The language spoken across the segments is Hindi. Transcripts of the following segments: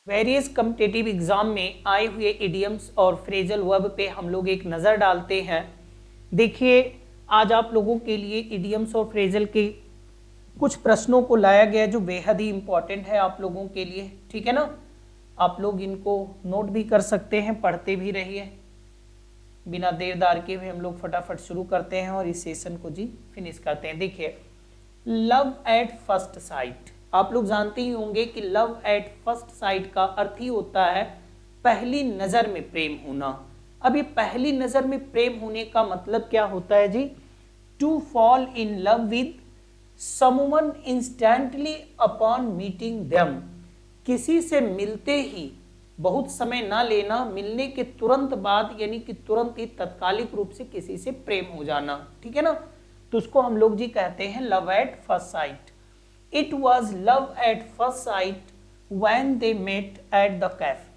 वेरियस कम्पिटिटिव एग्जाम में आए हुए इडियम्स और फ्रेजल वर्ब पे हम लोग एक नज़र डालते हैं। देखिए, आज आप लोगों के लिए इडियम्स और फ्रेजल के कुछ प्रश्नों को लाया गया जो बेहद ही इंपॉर्टेंट है आप लोगों के लिए। ठीक है ना, आप लोग इनको नोट भी कर सकते हैं, पढ़ते भी रहिए। बिना देर के हुए हम लोग फटाफट शुरू करते हैं और इस सेशन को जी फिनिश करते हैं। देखिए, लव एट फर्स्ट साइट, आप लोग जानते ही होंगे कि लव एट फर्स्ट साइट का अर्थ ही होता है पहली नजर में प्रेम होना। अब ये पहली नजर में प्रेम होने का मतलब क्या होता है जी? To fall in love with someone instantly upon meeting them, किसी से मिलते ही बहुत समय ना लेना, मिलने के तुरंत बाद यानी कि तुरंत ही तत्कालिक रूप से किसी से प्रेम हो जाना। ठीक है ना, तो उसको हम लोग जी कहते हैं love at first sight. It was love at first sight when they met at the cafe,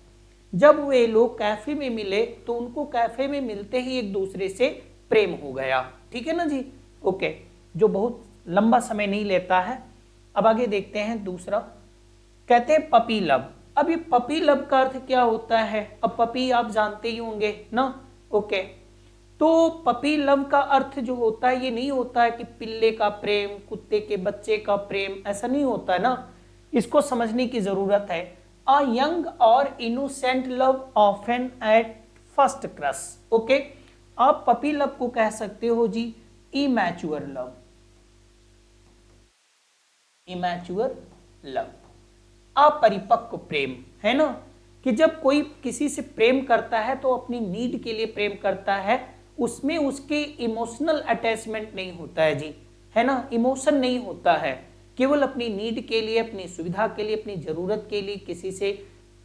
जब वे लोग कैफे में मिले तो उनको कैफे में मिलते ही एक दूसरे से प्रेम हो गया। ठीक है ना जी, ओके, जो बहुत लंबा समय नहीं लेता है। अब आगे देखते हैं दूसरा, कहते हैं पपी लव। अब ये पपी लव का अर्थ क्या होता है? अब पपी आप जानते ही होंगे ना, ओके। तो पपी लव का अर्थ जो होता है ये नहीं होता है कि पिल्ले का प्रेम, कुत्ते के बच्चे का प्रेम, ऐसा नहीं होता है ना, इसको समझने की जरूरत है। अ यंग और innocent love often at first crush, okay. आप पपी लव को कह सकते हो जी इमैच्योर लव, इमैच्योर लव, अपरिपक्व प्रेम, है ना, कि जब कोई किसी से प्रेम करता है तो अपनी नीड के लिए प्रेम करता है, उसमें उसके इमोशनल अटैचमेंट नहीं होता है जी, है ना, इमोशन नहीं होता है, केवल अपनी नीड के लिए, अपनी सुविधा के लिए, अपनी जरूरत के लिए किसी से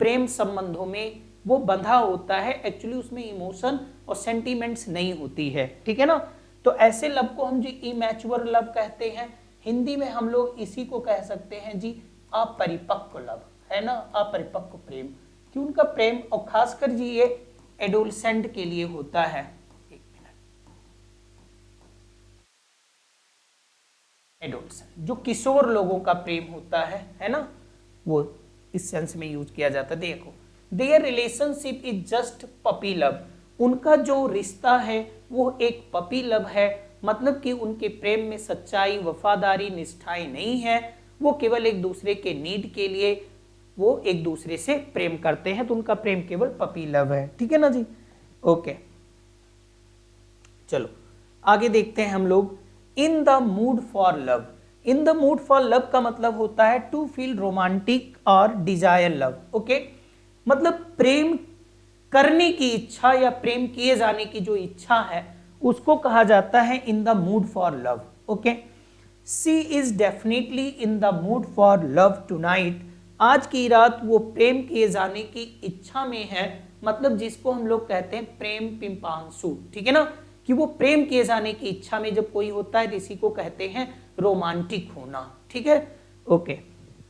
प्रेम संबंधों में वो बंधा होता है। एक्चुअली उसमें इमोशन और सेंटीमेंट्स नहीं होती है। ठीक है ना, तो ऐसे लव को हम जी इमैच्योर लव कहते हैं। हिंदी में हम लोग इसी को कह सकते हैं जी अपरिपक्व लव, है ना, अपरिपक्व प्रेम, कि उनका प्रेम और खासकर जी ये एडोलसेंट के लिए होता है। एक मिनट, एडोलसेंट जो किशोर लोगों का प्रेम होता है ना, वो इस सेंस में यूज किया जाता है। देखो, their relationship is just puppy love, उनका जो रिश्ता है वो एक पपी लव है, मतलब कि उनके प्रेम में सच्चाई, वफादारी, निष्ठाई नहीं है, वो केवल एक दूसरे के नीड के लिए वो एक दूसरे से प्रेम करते हैं, तो उनका प्रेम केवल पपी लव है। ठीक है ना जी, ओके। चलो आगे देखते हैं हम लोग, in the mood for love. In the mood for love का मतलब होता है टू फील रोमांटिक और डिजायर लव, ओके, मतलब प्रेम करने की इच्छा या प्रेम किए जाने की जो इच्छा है उसको कहा जाता है in the mood for love, okay. She is definitely in the mood for love tonight, आज की रात वो प्रेम किए जाने की इच्छा में है, मतलब जिसको हम लोग कहते हैं प्रेम पिंपांसु। ठीक है ना, कि वो प्रेम किए जाने की इच्छा में जब कोई होता है तो इसी को कहते हैं रोमांटिक होना। ठीक है, ओके,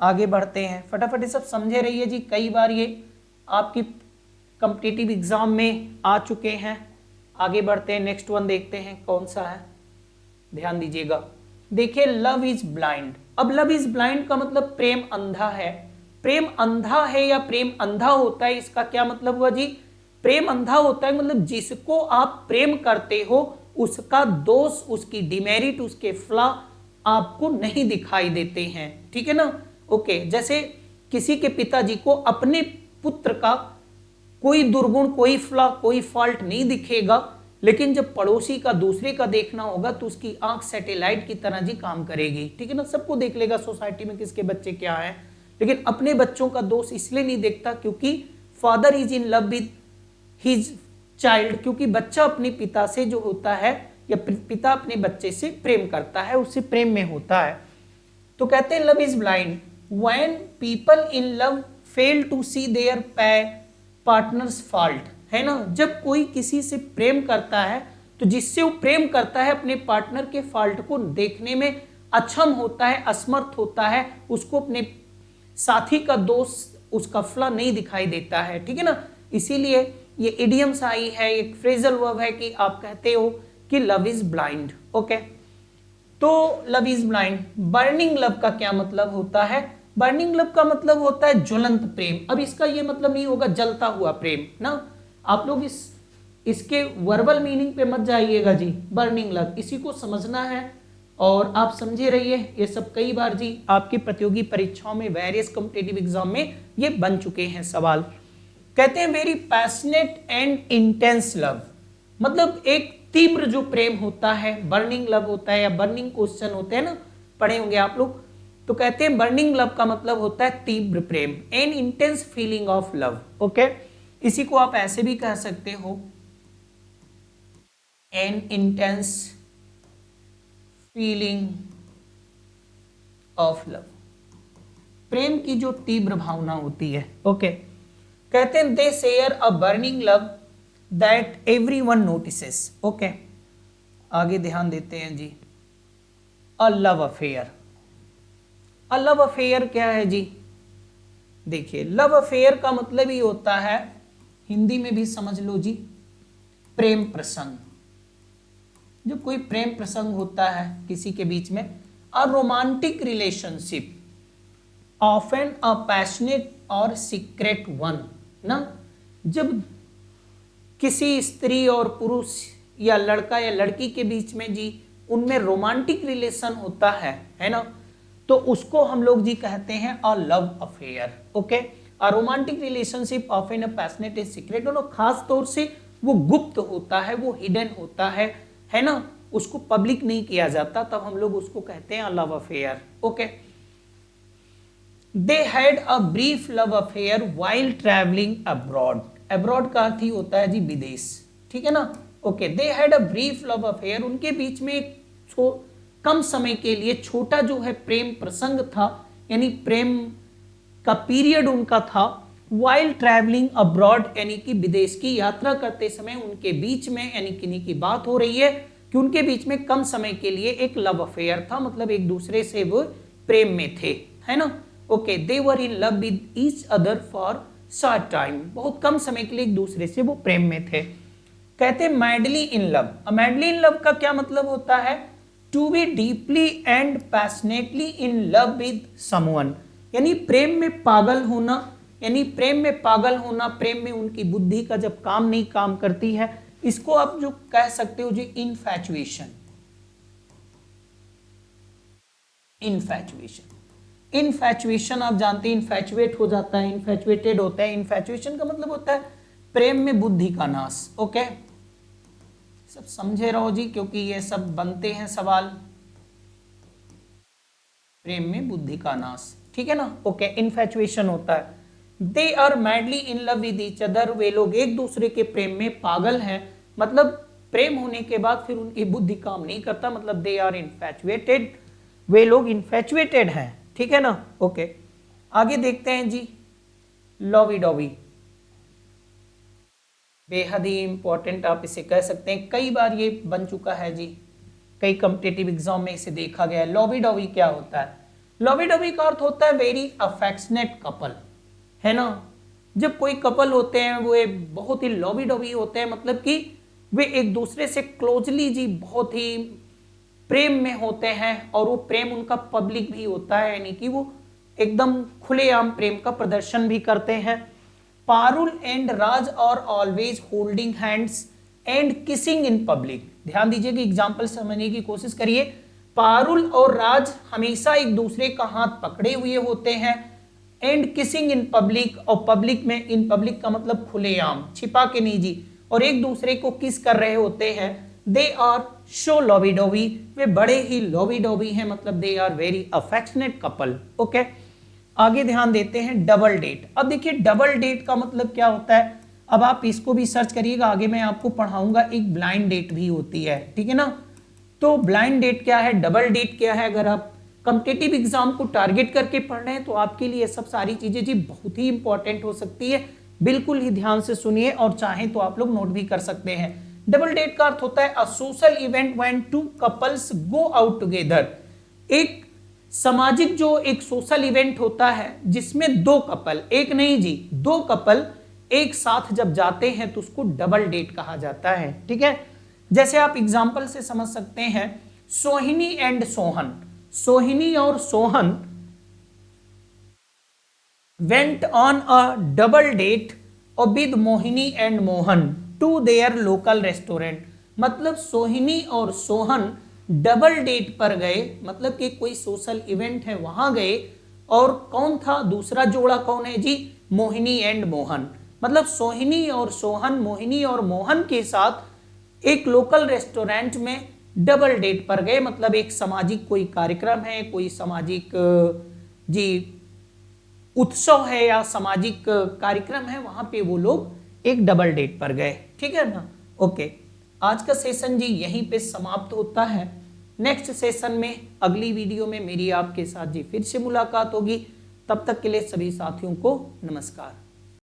आगे बढ़ते हैं, फटाफट ये सब समझे रहिए जी, कई बार ये आपकी कॉम्पिटिटिव एग्जाम में आ चुके हैं। आगे बढ़ते हैं, नेक्स्ट वन देखते हैं कौन सा है, ध्यान दीजिएगा। देखिए, लव इज ब्लाइंड। अब लव इज ब्लाइंड का मतलब प्रेम अंधा है। प्रेम अंधा है या प्रेम अंधा होता है, इसका क्या मतलब हुआ जी? प्रेम अंधा होता है मतलब जिसको आप प्रेम करते हो उसका दोष, उसकी डिमेरिट, उसके फ्लॉ आपको नहीं दिखाई देते हैं। ठीक है ना, ओके। जैसे किसी के पिताजी को अपने पुत्र का कोई दुर्गुण, कोई फ्लॉ, कोई फॉल्ट नहीं दिखेगा, लेकिन जब पड़ोसी का, दूसरे का देखना होगा तो उसकी आंख सैटेलाइट की तरह जी काम करेगी। ठीक है ना, सबको देख लेगा सोसाइटी में किसके बच्चे क्या हैं, लेकिन अपने बच्चों का दोष इसलिए नहीं देखता क्योंकि father is in love with his child, क्योंकि बच्चा अपने पिता से जो होता है या पिता अपने बच्चे से प्रेम करता है, उससे प्रेम में होता है। तो कहते हैं love is blind when people in love fail to see their partners fault, है ना, जब कोई किसी से प्रेम करता है तो जिससे वो प्रेम करता है अपने पार्टनर के फॉल्ट को देखने में अक्षम होता है, असमर्थ होता है, उसको अपने साथी का दोष, उसका फ्लॉ नहीं दिखाई देता है। ठीक है ना, इसीलिए ये इडियम्स आई है, एक फ्रेजल वर्ब है कि आप कहते हो कि लव इज ब्लाइंड, ओके। तो love is blind, burning love का क्या मतलब होता है? बर्निंग लव का मतलब होता है ज्वलंत प्रेम। अब इसका ये मतलब नहीं होगा जलता हुआ प्रेम ना, आप लोग इसके वर्बल मीनिंग पे मत जाइएगा जी। बर्निंग लव इसी को समझना है और आप समझे रहिए। ये सब कई बार जी आपकी प्रतियोगी परीक्षाओं में, वेरियस कॉम्पिटिटिव एग्जाम में ये बन चुके हैं सवाल। कहते हैं very passionate and intense love, मतलब एक तीव्र जो प्रेम होता है, बर्निंग लव होता है या बर्निंग क्वेश्चन होते हैं ना, पढ़े होंगे आप लोग। तो कहते हैं बर्निंग लव का मतलब होता है तीव्र प्रेम, an intense feeling of love. Okay, इसी को आप ऐसे भी कह सकते हो, an intense feeling of love, प्रेम की जो तीव्र भावना होती है। ओके, कहते हैं they share a burning love that everyone notices. Okay, आगे ध्यान देते हैं जी। A love affair, a love affair क्या है जी? देखिए, लव अफेयर का मतलब ही होता है, हिंदी में भी समझ लो जी, प्रेम प्रसंग। जब कोई प्रेम प्रसंग होता है किसी के बीच में, a romantic relationship often a passionate और सीक्रेट वन ना, जब किसी स्त्री और पुरुष या लड़का या लड़की के बीच में जी उनमें रोमांटिक रिलेशन होता है ना, तो उसको हम लोग जी कहते हैं अ love affair. Okay, a romantic relationship often a passionate and secret, और खास तौर से वो गुप्त होता है, वो हिडन होता है ना, उसको पब्लिक नहीं किया जाता, तब हम लोग उसको कहते हैं अ love affair. Okay, they had a brief love affair while travelling abroad. Abroad का अर्थ ही होता है जी विदेश, ठीक है ना। Okay, they had a brief love affair, उनके बीच में एक कम समय के लिए छोटा जो है प्रेम प्रसंग था, यानी प्रेम का पीरियड उनका था। वाइल ट्रैवलिंग अब्रॉड, यानी कि विदेश की यात्रा करते समय उनके बीच में, यानी किन्हीं की बात हो रही है कि उनके बीच में कम समय के लिए एक लव अफेयर था, मतलब एक दूसरे से वो प्रेम में थे, है ना। Okay, they were in love with each other for short time, बहुत कम समय के लिए एक दूसरे से वो प्रेम में थे। कहते हैं madly in love. Madly in love का क्या मतलब होता है? To be deeply and passionately in love with someone, यानी प्रेम में पागल होना, यानी प्रेम में पागल होना, प्रेम में उनकी बुद्धि का जब काम नहीं काम करती है, इसको आप जो कह सकते हो जी इनफैचुएशन। इनफैचुएशन, इनफैचुएशन आप जानते हैं, इनफैचुएट हो जाता है, इनफैचुएटेड होता है। इनफैचुएशन का मतलब होता है प्रेम में बुद्धि का नाश। ओके, सब समझे रहो जी, क्योंकि ये सब बनते हैं सवाल, प्रेम में बुद्धि का नाश, ठीक है ना। ओके, इनफैचुएशन होता है। They are madly in love with each other, वे लोग एक दूसरे के प्रेम में पागल हैं, मतलब प्रेम होने के बाद फिर उनकी बुद्धि काम नहीं करता, मतलब दे आर इनफैचुएटेड, वे लोग इनफैचुएटेड हैं, ठीक है ना। ओके, आगे देखते हैं जी। लवी डॉवी, बेहद ही इंपॉर्टेंट आप इसे कह सकते हैं, कई बार ये बन चुका है जी, कई कॉम्पिटिटिव एग्जाम में इसे देखा गया है। लवी डॉवी क्या होता है? लवी डॉवी का अर्थ होता है वेरी अफेक्शनेट कपल, है ना। जब कोई कपल होते हैं वो बहुत ही लवी डॉवी होते हैं, मतलब कि वे एक दूसरे से क्लोजली जी बहुत ही प्रेम में होते हैं, और वो प्रेम उनका पब्लिक भी होता है, यानी कि वो एकदम खुलेआम प्रेम का प्रदर्शन भी करते हैं। Parul and Raj are always holding hands and kissing in public. ध्यान दीजिए कि एग्जाम्पल समझने की कोशिश करिए। पारुल और राज हमेशा एक दूसरे का हाथ पकड़े हुए होते हैं, एंड किसिंग इन पब्लिक, और पब्लिक में, इन पब्लिक का मतलब खुलेआम, छिपा के नहीं जी, और एक दूसरे को किस कर रहे होते हैं। दे आर शो लवी डोवी, वे बड़े ही लवी डोवी हैं, मतलब they are very affectionate couple. Okay, आगे ध्यान देते हैं डबल डेट। अब देखिए डबल डेट का मतलब क्या होता है, अब आप इसको भी सर्च करिएगा, आगे मैं आपको पढ़ाऊंगा। एक ब्लाइंड डेट भी होती है, ठीक है ना। तो ब्लाइंड डेट क्या है, डबल डेट क्या है, अगर आप कॉम्पिटिटिव एग्जाम को टारगेट करके पढ़ रहे हैं तो आपके लिए सब सारी चीजें जी बहुत ही इंपॉर्टेंट हो सकती है। बिल्कुल ही ध्यान से सुनिए, और चाहें तो आप लोग नोट भी कर सकते हैं। डबल डेट का अर्थ होता है a social event when two couples go out together, एक सामाजिक जो एक सोशल इवेंट होता है जिसमें दो कपल, एक नहीं जी दो कपल एक साथ जब जाते हैं तो उसको डबल डेट कहा जाता है, ठीक है। जैसे आप एग्जांपल से समझ सकते हैं, सोहिनी एंड सोहन, सोहिनी और Sohan went on a double date और with Mohini and Mohan to their local restaurant. मतलब सोहिनी और सोहन डबल डेट पर गए, मतलब कि कोई सोशल इवेंट है वहां गए। और कौन था दूसरा जोड़ा, कौन है जी, मोहिनी एंड मोहन। मतलब सोहिनी और सोहन, मोहिनी और मोहन के साथ एक लोकल रेस्टोरेंट में डबल डेट पर गए। मतलब एक सामाजिक कोई कार्यक्रम है, कोई सामाजिक जी उत्सव है या सामाजिक कार्यक्रम है, वहां पे वो लोग एक डबल डेट पर गए। ठीक है ना। ओके, आज का सेशन जी यहीं पे समाप्त होता है। नेक्स्ट सेशन में अगली वीडियो में मेरी आपके साथ जी फिर से मुलाकात होगी। तब तक के लिए सभी साथियों को नमस्कार।